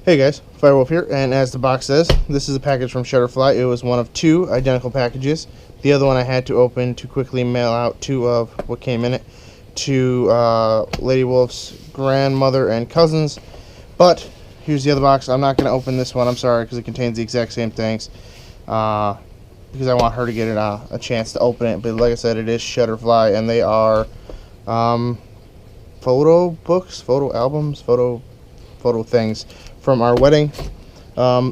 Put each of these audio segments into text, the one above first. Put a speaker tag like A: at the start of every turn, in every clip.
A: Hey guys, Firewolf here, and as the box says, this is a package from Shutterfly. It was one of two identical packages. The other one I had to open to quickly mail out two of what came in it to Lady Wolf's grandmother and cousins. But here's the other box. I'm not going to open this one, I'm sorry, because it contains the exact same things. Because I want her to get a chance to open it. But like I said, it is Shutterfly, and they are photo books, photo albums, photo things from our wedding.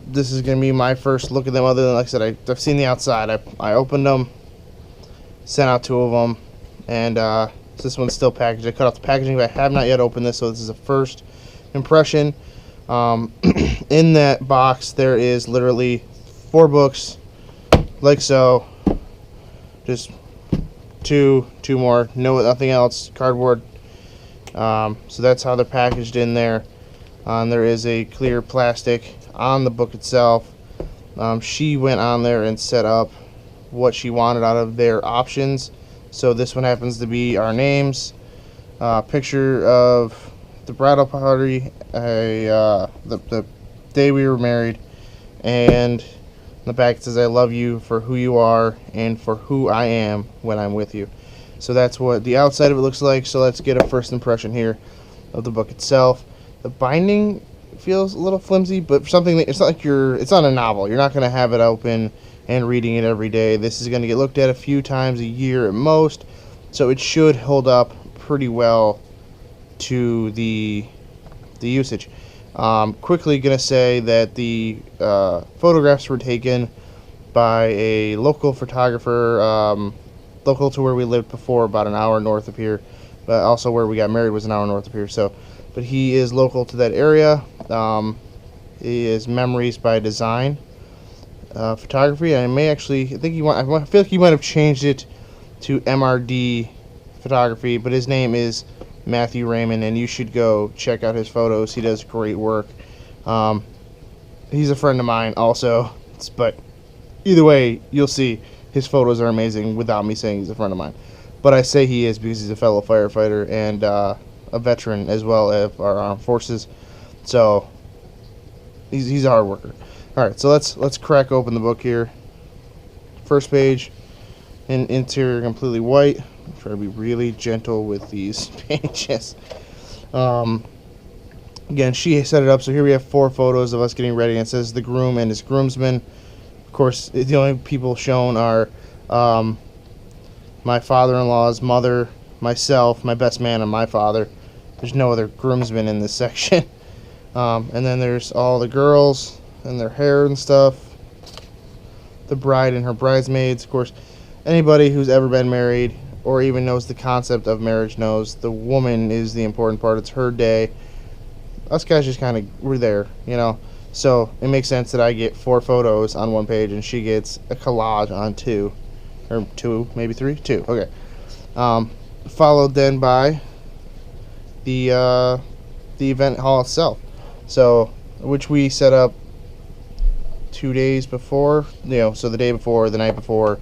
A: This is going to be my first look at them, other than, like I said, I've seen the outside. I opened them, sent out two of them, and this one's still packaged. I cut off the packaging, but I have not yet opened this, so this is a first impression. In that box, there is literally 4 books, like so. Just two more, nothing else, cardboard. So that's how they're packaged in there. There is a clear plastic on the book itself. She went on there and set up what she wanted out of their options. So this one happens to be our names, picture of the bridal party, the day we were married, and in the back it says, "I love you for who you are and for who I am when I'm with you." So that's what the outside of it looks like. So let's get a first impression here of the book itself. The binding feels a little flimsy, but for something that it's not like it's not a novel. You're not going to have it open and reading it every day. This is going to get looked at a few times a year at most, so it should hold up pretty well to the usage. Quickly going to say that the photographs were taken by a local photographer, local to where we lived before, about an hour north of here, but also where we got married was an hour north of here. So. But he is local to that area. He is Memories by Design photography. I feel like he might have changed it to MRD photography, but his name is Matthew Raymond, and you should go check out his photos. He does great work. He's a friend of mine also, but either way, you'll see his photos are amazing without me saying he's a friend of mine. But I say he is because he's a fellow firefighter and a veteran as well as our armed forces, so he's a hard worker. All right, so let's crack open the book here. First page, interior completely white. I'm trying to be really gentle with these pages. Again, she set it up, so here we have 4 photos of us getting ready, and it says the groom and his groomsmen. Of course, the only people shown are my father-in-law's mother, myself, my best man, and my father. There's no other groomsmen in this section. And then there's all the girls and their hair and stuff. The bride and her bridesmaids. Of course, anybody who's ever been married or even knows the concept of marriage knows the woman is the important part. It's her day. Us guys just kind of, we're there, you know. So it makes sense that I get 4 photos on one page and she gets a collage on 2. Or 2, maybe 3? 2, okay. Followed then by the event hall itself, so which we set up 2 days before, so the day before, the night before,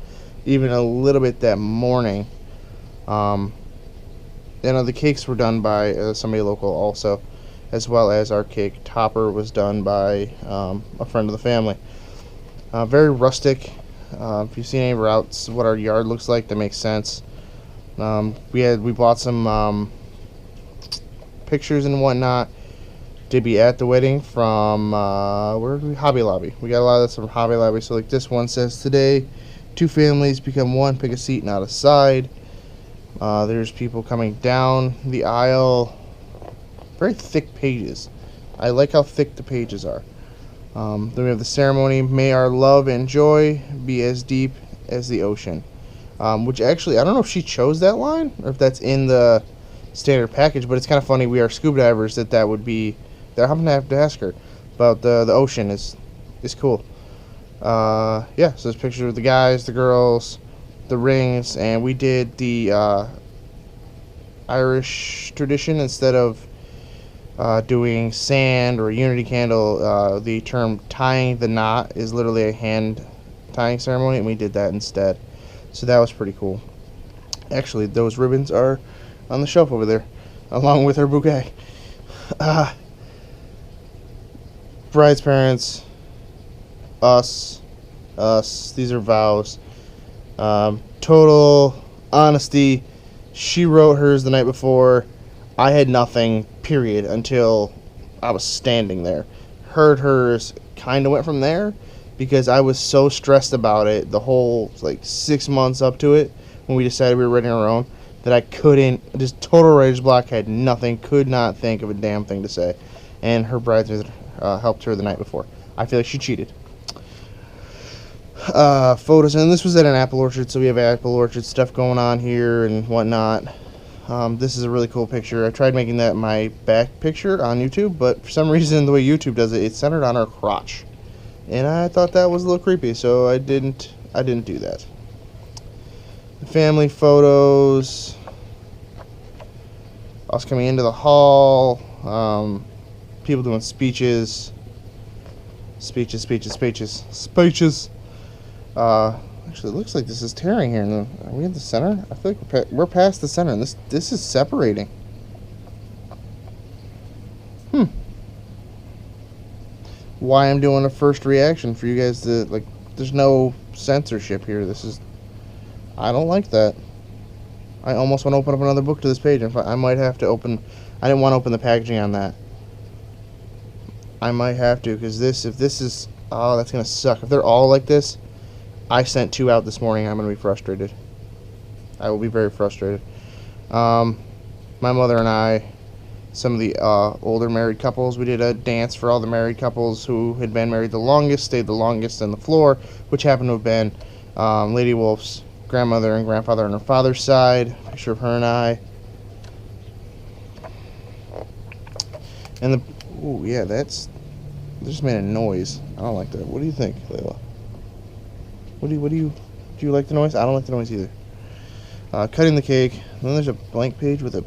A: even a little bit that morning. The cakes were done by somebody local also, as well as our cake topper was done by a friend of the family. Very rustic. If you've seen any routes, what our yard looks like, that makes sense. We bought some pictures and whatnot to be at the wedding from Hobby Lobby. We got a lot of this from Hobby Lobby. So like this one says, today 2 families become one, pick a seat not a side. There's people coming down the aisle. Very thick pages. I like how thick the pages are. Then we have the ceremony, may our love and joy be as deep as the ocean. Which actually, I don't know if she chose that line or if that's in the standard package, but it's kind of funny. We are scuba divers, that would be, that I'm gonna have to ask her about. The ocean is cool. So there's pictures of the guys, the girls, the rings, and we did the Irish tradition. Instead of doing sand or a unity candle, the term tying the knot is literally a hand tying ceremony, and we did that instead. So that was pretty cool. Actually, those ribbons are on the shelf over there, along with her bouquet. bride's parents, us, these are vows. Total honesty, she wrote hers the night before. I had nothing, period, until I was standing there. Heard hers, kind of went from there, because I was so stressed about it the whole, like, 6 months up to it, when we decided we were writing our own, that I couldn't, just total writer's block, had nothing, could not think of a damn thing to say. And her bridesmaid helped her the night before. I feel like she cheated. Photos, and this was at an apple orchard, so we have apple orchard stuff going on here and whatnot. This is a really cool picture. I tried making that my back picture on YouTube, but for some reason the way YouTube does it, it's centered on her crotch, and I thought that was a little creepy, so I didn't do that. The family photos, us coming into the hall, people doing speeches. Actually, it looks like this is tearing here. Are we at the center? I feel like we're past the center, and this is separating. Why I'm doing a first reaction for you guys to, like, there's no censorship here. I don't like that. I almost want to open up another book to this page. I might have to open, I didn't want to open the packaging on that. I might have to, because if this is, oh, that's going to suck. If they're all like this, I sent 2 out this morning. I'm going to be frustrated. I will be very frustrated. My mother and I, some of the older married couples, we did a dance for all the married couples who had been married the longest, stayed the longest on the floor, which happened to have been Lady Wolf's grandmother and grandfather on her father's side. Picture of her and I. And oh yeah, that just made a noise. I don't like that. What do you think, Layla? Do you like the noise? I don't like the noise either. Cutting the cake. Then there's a blank page with a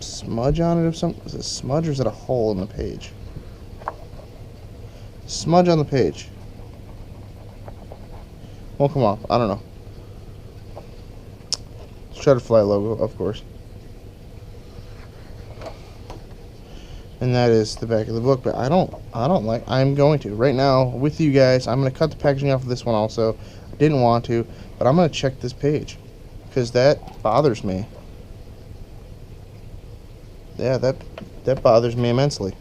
A: smudge on it of some. Is it a smudge or is it a hole in the page? Smudge on the page. Won't come off. I don't know. Shutterfly logo, of course. And that is the back of the book, but I don't like, I'm going to right now with you guys. I'm going to cut the packaging off of this one also. I didn't want to, but I'm going to check this page because that bothers me. Yeah, that bothers me immensely.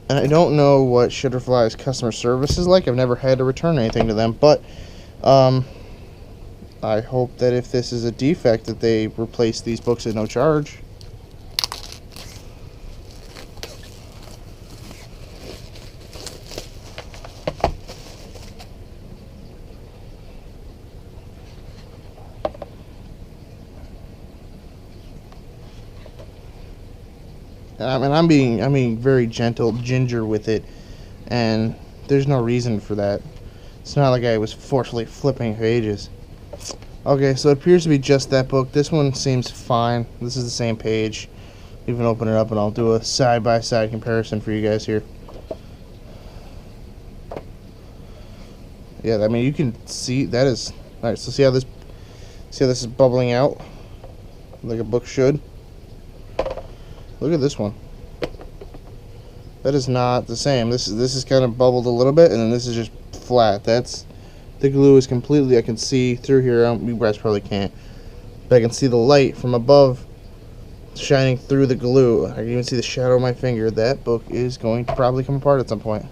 A: And I don't know what Shutterfly's customer service is like. I've never had to return anything to them, but I hope that if this is a defect that they replace these books at no charge. And I'm being very gentle, ginger with it, and there's no reason for that. It's not like I was forcefully flipping pages. Okay, so it appears to be just that book. This one seems fine. This is the same page. Even open it up and I'll do a side-by-side comparison for you guys here. Yeah, I mean, you can see that is... Alright, so see how this is bubbling out? Like a book should? Look at this one. That is not the same. This is kind of bubbled a little bit, and then this is just flat. The glue is completely, I can see through here. You guys probably can't, but I can see the light from above shining through the glue. I can even see the shadow of my finger. That book is going to probably come apart at some point.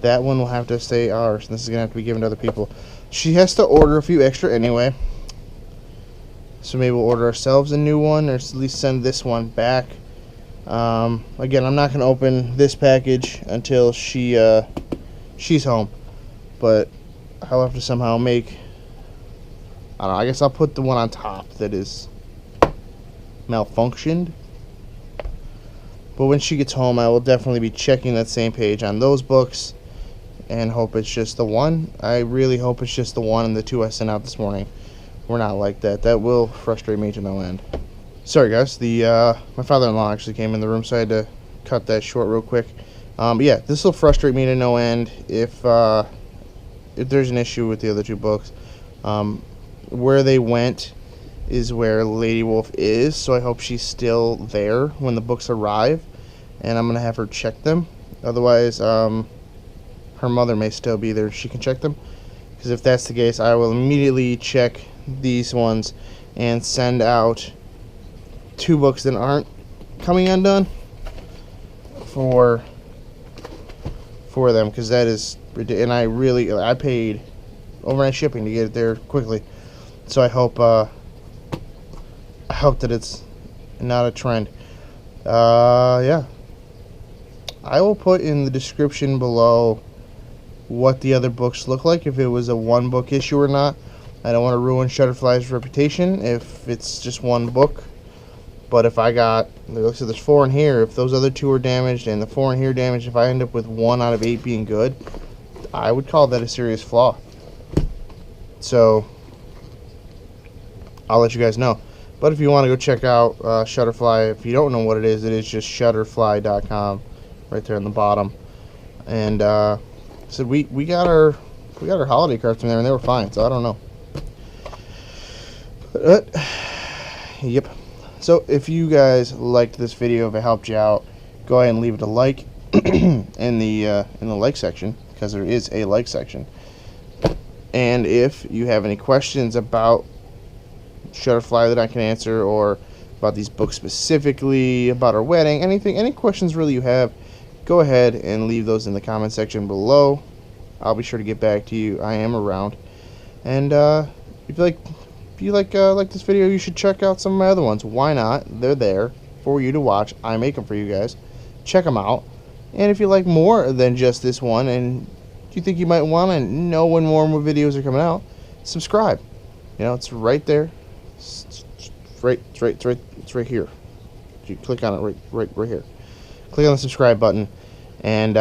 A: That one will have to stay ours. This is going to have to be given to other people. She has to order a few extra anyway. So maybe we'll order ourselves a new one, or at least send this one back. Again, I'm not going to open this package until she's home. But I'll have to somehow make... I don't know, I guess I'll put the one on top that is malfunctioned. But when she gets home, I will definitely be checking that same page on those books and hope it's just the one. I really hope it's just the one, and the 2 I sent out this morning were not like that. That will frustrate me to no end. Sorry guys, my father-in-law actually came in the room, so I had to cut that short real quick. But yeah, this will frustrate me to no end if there's an issue with the other 2 books. Where they went is where Lady Wolf is, so I hope she's still there when the books arrive, and I'm gonna have her check them. Otherwise, her mother may still be there. She can check them, because if that's the case, I will immediately check these ones and send out 2 books that aren't coming undone for them, because that is ridiculous. And I paid overnight shipping to get it there quickly, so I hope that it's not a trend. Yeah, I will put in the description below what the other books look like, if it was a 1-book issue or not. I don't want to ruin Shutterfly's reputation if it's just 1 book. But if I got, looks like there's 4 in here, if those other 2 are damaged and the 4 in here damaged, if I end up with 1 out of 8 being good, I would call that a serious flaw. So I'll let you guys know. But if you want to go check out Shutterfly, if you don't know what it is just shutterfly.com right there on the bottom. And so we got our holiday cards from there, and they were fine. So I don't know. But, yep. So if you guys liked this video, if it helped you out, go ahead and leave it a like in the like section, because there is a like section. And if you have any questions about Shutterfly that I can answer, or about these books specifically, about our wedding, any questions really you have, go ahead and leave those in the comment section below. I'll be sure to get back to you. I am around. And if you like this video, you should check out some of my other ones. Why not? They're there for you to watch. I make them for you guys. Check them out. And if you like more than just this one, and you think you might want to know when more videos are coming out, subscribe. You know, it's right there. It's right here. You click on it right here. Click on the subscribe button, and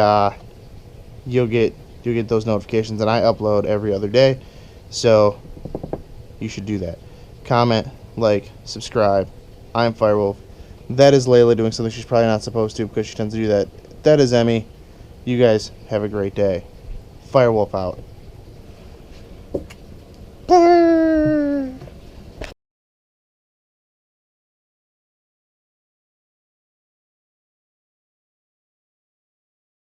A: you'll get those notifications. And I upload every other day, so you should do that. Comment, like, subscribe. I'm Firewolf. That is Layla doing something she's probably not supposed to, because she tends to do that. That is Emmy. You guys have a great day. Firewolf out.